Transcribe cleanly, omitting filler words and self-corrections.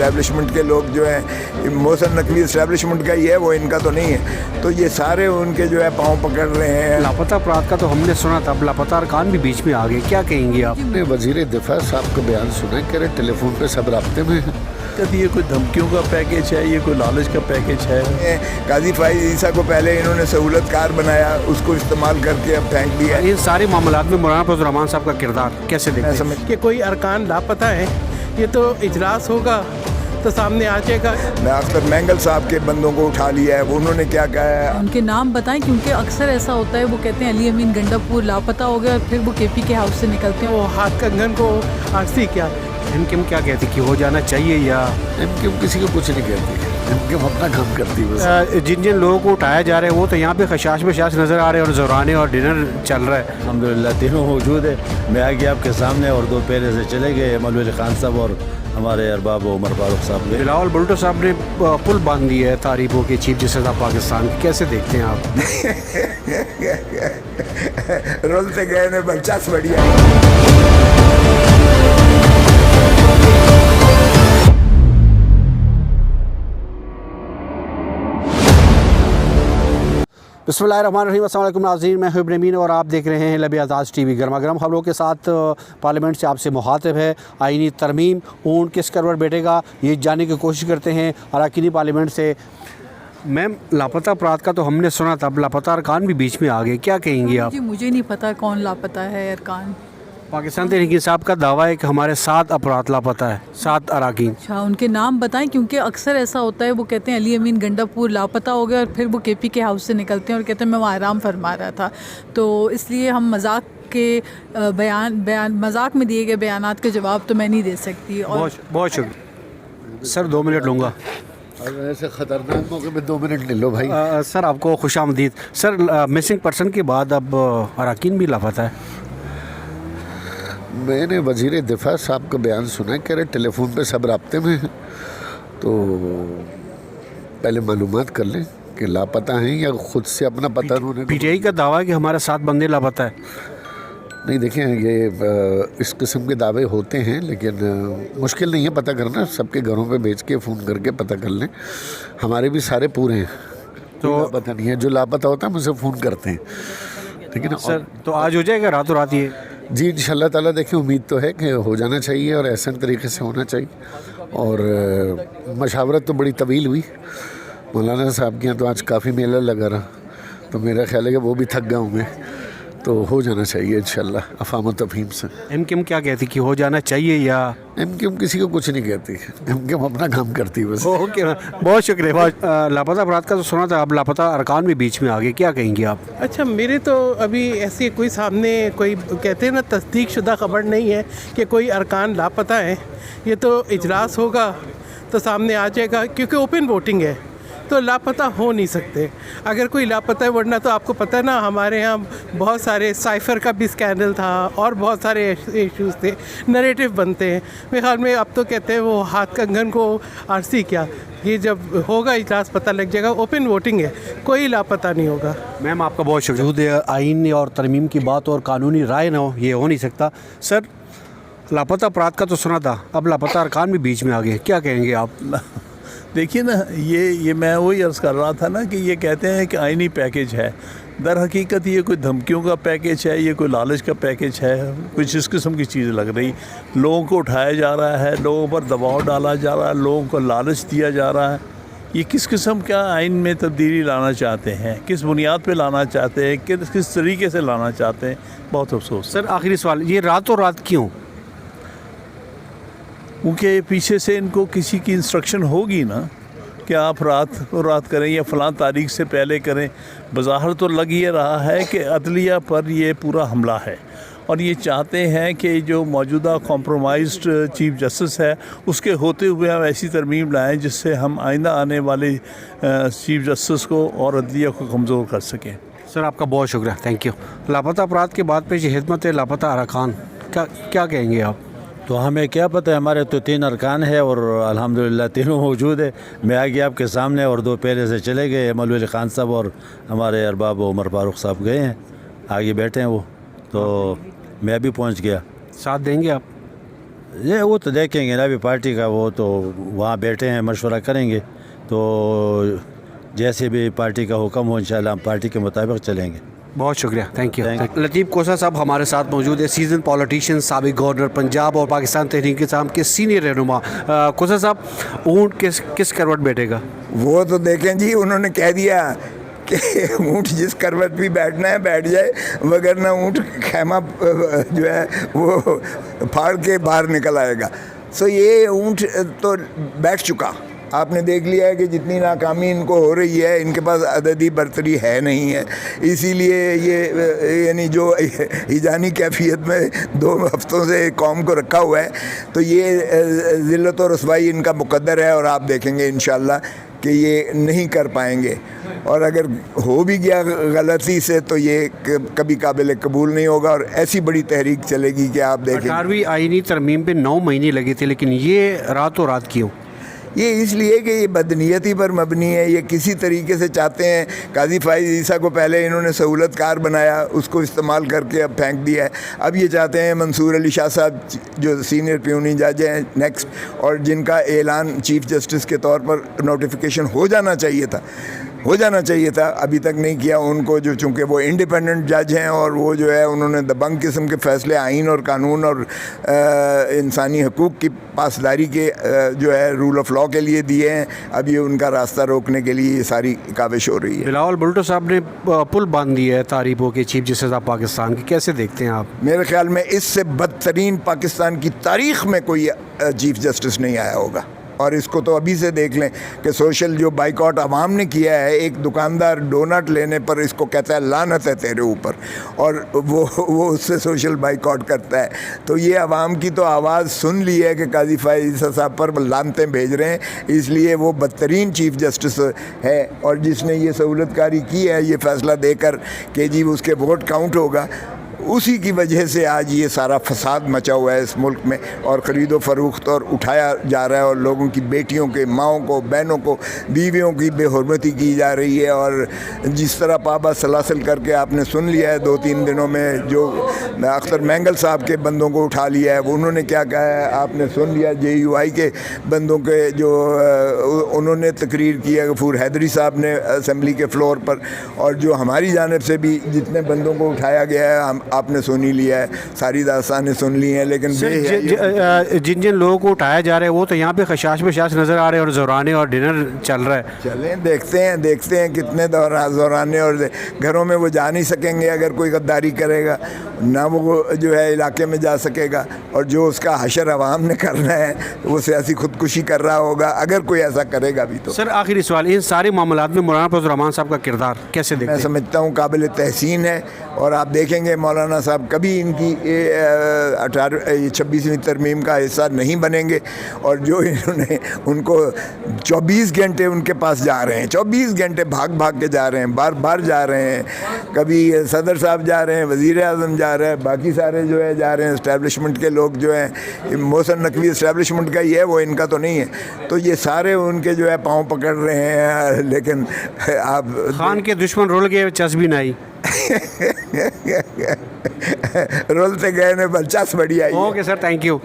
Establishment के लोग जो हैं, मोहसिन नकवी इस्टेब्लिशमेंट का ही है, वो इनका तो नहीं है, तो ये सारे उनके जो है पाँव पकड़ रहे हैं। लापता अफराद का तो हमने सुना था, अब लापता अरकान भी बीच में आ गए, क्या कहेंगे आप? आपने वज़ीर दिफा साहब का बयान सुना, कह रहे टेलीफोन पे सब राब्ते में हैं। कभी ये कोई धमकियों का पैकेज है, ये कोई लालच का पैकेज है। काजी फाइज ईसा को पहले इन्होंने सहूलतकार बनाया, उसको इस्तेमाल करके अब फेंक दिया। इन सारे मामलात में मौलाना फजल रहमान साहब का किरदार कैसे देखते हैं? कि कोई अरकान लापता है, ये तो इजलास होगा तो सामने आ जाएगा। अख्तर मैंगल साहब के बंदों को उठा लिया है, उन्होंने क्या कहा है? उनके नाम बताएं, क्योंकि अक्सर ऐसा होता है, वो कहते हैं अली अमीन गंडापुर लापता हो गया और फिर वो केपी के हाउस से निकलते हैं। वो हाथ कंगन को आरसी क्या एमक्यूएम क्या कहती कि हो जाना चाहिए, या एमक्यूएम किसी को कुछ नहीं कहती, एमक्यूएम अपना काम करती है बस। जिन जिन लोगों को उठाया जा रहा है वो तो यहाँ पे खशाश बशाश नज़र आ रहे हैं और ज़ोराने और डिनर चल रहा है। अल्हम्दुलिल्लाह तीनों मौजूद है। मैं आगे आपके सामने और दो पहले से चले गए, मौलवी अली खान साहब और हमारे अरबाब उमर फारूक साहब गए। बिलावल भुट्टो साहब ने पुल बांध दी है तारीफों के चीफ जस्टिस ऑफ पाकिस्तान, कैसे देखते हैं आप? रोलते गए ने बलचास बढ़िया। बिस्मिल्लाहिर्रहमानिर्रहीम, अस्सलाम वालेकुम नाज़रीन, मैं हूं इब्राहिम और आप देख रहे हैं लब आज़ाद टीवी। गर्मा गर्म खबरों के साथ पार्लियामेंट से आपसे मुखातिब है आईनी तरमीम ऊँट किस करवट बैठेगा, ये जानने की कोशिश करते हैं अरकानी पार्लियामेंट से। मैम, लापता अफराद का तो हमने सुना था, अब लापता अरकान भी बीच में आ गए, क्या कहेंगी आप? जी मुझे नहीं पता कौन लापता है अरकान। पाकिस्तान तहरीक इंसाफ का दावा है कि हमारे 7 अफराद लापता है, 7 अरकान। अच्छा, उनके नाम बताएं, क्योंकि अक्सर ऐसा होता है, वो कहते हैं अली अमीन गंडापुर लापता हो गया और फिर वो केपी के हाउस से निकलते हैं और कहते हैं मैं वहाँ आराम फरमा रहा था, तो इसलिए हम मजाक के मजाक में दिए गए बयानात के जवाब तो मैं नहीं दे सकती। और बहुत शुक्रिया सर, 2 मिनट लूँगा। और ऐसे ख़तरनाक मौके में 2 मिनट ले लो भाई। सर आपको खुशामदीद। सर, मिसिंग पर्सन के बाद अब अरकान भी लापता है। मैंने वज़ीर दिफा साहब का बयान सुना, कह रहे टेलीफोन पे सब राब्ते में हैं, तो पहले मालूमात कर लें कि लापता हैं या ख़ुद से अपना पता उन्होंने। पीटीआई का दावा है कि हमारे 7 बंदे लापता है। नहीं, देखें ये इस किस्म के दावे होते हैं, लेकिन मुश्किल नहीं है पता करना, सबके घरों पे भेज के फ़ोन करके पता कर लें। हमारे भी सारे पूरे हैं, तो पता नहीं है, जो लापता होता है मुझसे फ़ोन करते हैं, ठीक है ना सर? तो आज हो जाएगा रातों रात ये? जी इंशाल्लाह ताला, देखिए उम्मीद तो है कि हो जाना चाहिए और ऐसा तरीके से होना चाहिए। और मशावरत तो बड़ी तवील हुई, मौलाना साहब के यहाँ तो आज काफ़ी मेला लगा रहा, तो मेरा ख्याल है कि वो भी थक गए होंगे, तो हो जाना चाहिए इंशाल्लाह अफ़ाम व तफ़हीम से। एमक्यूएम क्या कहती कि हो जाना चाहिए, या एमक्यूएम किसी को कुछ नहीं कहती, एमक्यूएम अपना काम करती है बस। ओके, बहुत शुक्रिया। लापता अफराद का तो सुना था, अब लापता अरकान भी बीच में आ गए, क्या कहेंगे आप? अच्छा, मेरे तो अभी ऐसी कोई सामने कोई कहते हैं ना तस्दीक शुदा खबर नहीं है कि कोई अरकान लापता है। ये तो इजलास होगा तो सामने आ जाएगा, क्योंकि ओपन वोटिंग है तो लापता हो नहीं सकते। अगर कोई लापता है, वरना तो आपको पता है ना, हमारे यहाँ बहुत सारे साइफ़र का भी स्कैंडल था और बहुत सारे इश्यूज़ थे, नरेटिव बनते हैं। मेरे ख्याल में अब तो कहते हैं वो हाथ कंगन को आरसी क्या, ये जब होगा इजलास पता लग जाएगा। ओपन वोटिंग है, कोई लापता नहीं होगा। मैम आपका बहुत शुक्रिया। आइन और तरमीम की बात और कानूनी राय ना हो, ये हो नहीं सकता। सर, लापता अफराद का तो सुना था, अब लापता अरकान भी बीच में आ गए, क्या कहेंगे आप? देखिए ना, ये मैं वही अर्ज़ कर रहा था ना कि ये कहते हैं कि आइनी पैकेज है, दर हकीकत ये कोई धमकियों का पैकेज है, ये कोई लालच का पैकेज है, कुछ इस किस्म की चीज़ लग रही। लोगों को उठाया जा रहा है, लोगों पर दबाव डाला जा रहा है, लोगों को लालच दिया जा रहा है। ये किस किस्म का आइन में तब्दीली लाना चाहते हैं, किस बुनियाद पे लाना चाहते हैं, किस तरीके से लाना चाहते हैं, बहुत अफसोस। सर आखिरी सवाल, ये रातों रात क्यों? क्योंकि पीछे से इनको किसी की इंस्ट्रक्शन होगी ना कि आप रात करें या फ़लाँ तारीख से पहले करें। बज़ाहिर तो लग ये रहा है कि अदलिया पर ये पूरा हमला है और ये चाहते हैं कि जो मौजूदा कॉम्प्रोमाइज्ड चीफ जस्टिस है उसके होते हुए हम ऐसी तरमीम लाएँ जिससे हम आइंदा आने वाले चीफ जस्टिस को और अदलिया को कमज़ोर कर सकें। सर आपका बहुत शुक्रिया, थैंक यू। लापता अफराद के बाद पेश खिदमत लापता अरकान, क्या कहेंगे आप? तो हमें क्या पता है, हमारे तो 3 अरकान है और अल्हम्दुलिल्लाह तीनों मौजूद है। मैं आगे आपके सामने और 2 पहले से चले गए, मौलवी अली खान साहब और हमारे अरबाब उमर फारूक साहब गए हैं, आगे बैठे हैं वो, तो मैं भी पहुंच गया। साथ देंगे आप? ये वो तो देखेंगे ना, अभी पार्टी का वो तो वहाँ बैठे हैं, मशवरा करेंगे, तो जैसे भी पार्टी का हुक्म हो इंशाल्लाह हम पार्टी के मुताबिक चलेंगे। बहुत शुक्रिया, थैंक यू। लतीफ़ कोसा साहब हमारे साथ मौजूद है, सीजन पॉलिटिशियन, साबिक गवर्नर पंजाब और पाकिस्तान तहरीक इंसाफ के सीनियर रहनुमा। कोसा साहब, ऊँट किस करवट बैठेगा? वो तो देखें जी, उन्होंने कह दिया कि ऊँट जिस करवट भी बैठना है बैठ जाए, वगरना ऊँट खैमा जो है वो फाड़ के बाहर निकल आएगा। सो ये ऊँट तो बैठ चुका। आपने देख लिया है कि जितनी नाकामी इनको हो रही है, इनके पास अददी बरतरी है नहीं है, इसीलिए ये यानी जो हिजानी कैफियत में 2 हफ्तों से कौम को रखा हुआ है, तो ये ज़िल्लत और रसवाई इनका मुकद्दर है। और आप देखेंगे इंशाअल्लाह कि ये नहीं कर पाएंगे, और अगर हो भी गया गलती से तो ये कभी काबिल कबूल नहीं होगा, और ऐसी बड़ी तहरीक चलेगी कि आप देखें। 18वीं आईनी तरमीम पे 9 महीने लगे थे, लेकिन ये रातों रात क्यों? ये इसलिए कि ये बदनीयती पर मबनी है। ये किसी तरीके से चाहते हैं, काजी फाइज ईसा को पहले इन्होंने सहूलत कार बनाया, उसको इस्तेमाल करके अब फेंक दिया है। अब ये चाहते हैं मंसूर अली शाह साहब जो सीनियर प्यूनी जज हैं नेक्स्ट, और जिनका ऐलान चीफ जस्टिस के तौर पर नोटिफिकेशन हो जाना चाहिए था, अभी तक नहीं किया उनको, जो चूँकि वो इंडिपेंडेंट जज हैं और वो जो है उन्होंने दबंग किस्म के फ़ैसले आइन और कानून और इंसानी हकूक़ की पासदारी के जो है रूल ऑफ लॉ के लिए दिए हैं। अब ये उनका रास्ता रोकने के लिए ये सारी काविश हो रही है। बिलावल भुट्टो साहब ने पुल बांध दिया है तारीफों के चीफ जस्टिस ऑफ पाकिस्तान की, कैसे देखते हैं आप? मेरे ख्याल में इससे बदतरीन पाकिस्तान की तारीख़ में कोई चीफ जस्टिस नहीं आया होगा। और इसको तो अभी से देख लें कि सोशल जो बाइकआउट आवाम ने किया है, एक दुकानदार डोनट लेने पर इसको कहता है लानत है तेरे ऊपर, और वो उससे सोशल बाइकआउट करता है। तो ये आवाम की तो आवाज़ सुन ली है कि काजी फाइज ईसा साहब पर लानतें भेज रहे हैं, इसलिए वो बदतरीन चीफ जस्टिस है। और जिसने ये सहूलतकारी की है, ये फ़ैसला देकर कि जी उसके वोट काउंट होगा, उसी की वजह से आज ये सारा फसाद मचा हुआ है इस मुल्क में, और ख़रीदो फरोख्त और उठाया जा रहा है, और लोगों की बेटियों के, माओं को, बहनों को, बीवियों की बेहुरमती की जा रही है। और जिस तरह पाबा सलासल करके आपने सुन लिया है 2-3 दिनों में, जो अख्तर मैंगल साहब के बंदों को उठा लिया है, वो उन्होंने क्या कहा है आपने सुन लिया। JUI के बंदों के जो उन्होंने तकरीर की है, गफूर हैदरी साहब ने असम्बली के फ्लोर पर, और जो हमारी जानिब से भी जितने बंदों को उठाया गया है आपने सुन ही लिया है, सारी दास्तानें सुन ली हैं। लेकिन जिन लोगों को उठाया जा रहा है वो तो यहाँ पे खशाश बशाश नज़र आ रहे हैं, और ज़ोराने और डिनर चल रहा है। चलें देखते हैं कितने ज़ोराने, और घरों में वो जा नहीं सकेंगे अगर कोई गद्दारी करेगा, ना वो जो है इलाके में जा सकेगा, और जो उसका हशर अवाम ने करना है वो सियासी खुदकुशी कर रहा होगा, अगर कोई ऐसा करेगा भी तो। सर आखिरी सवाल, इन सारे मामलात में मौलाना फजल रहमान साहब का किरदार कैसे देखते हैं? मैं समझता हूँ काबिल तहसीन है, और आप देखेंगे मौलाना साहब कभी इनकी 26वीं तरमीम का हिस्सा नहीं बनेंगे। और जो इन्होंने उनको 24 घंटे उनके पास जा रहे हैं, 24 घंटे भाग के जा रहे हैं, बार जा रहे हैं, कभी सदर साहब जा रहे हैं, वज़ीर आज़म जा रहे हैं, बाकी सारे जो है जा रहे हैं, इस्टेब्लिशमेंट के लोग जो हैं, मोहसिन नकवी इस्टेब्लिशमेंट का ही है, वो इनका तो नहीं है। तो ये सारे उनके जो है पाँव पकड़ रहे हैं, लेकिन आप खान के दुश्मन रोल गए चस्बी नहीं रोलते गए ने बलचास बढ़िया। Okay sir, thank you.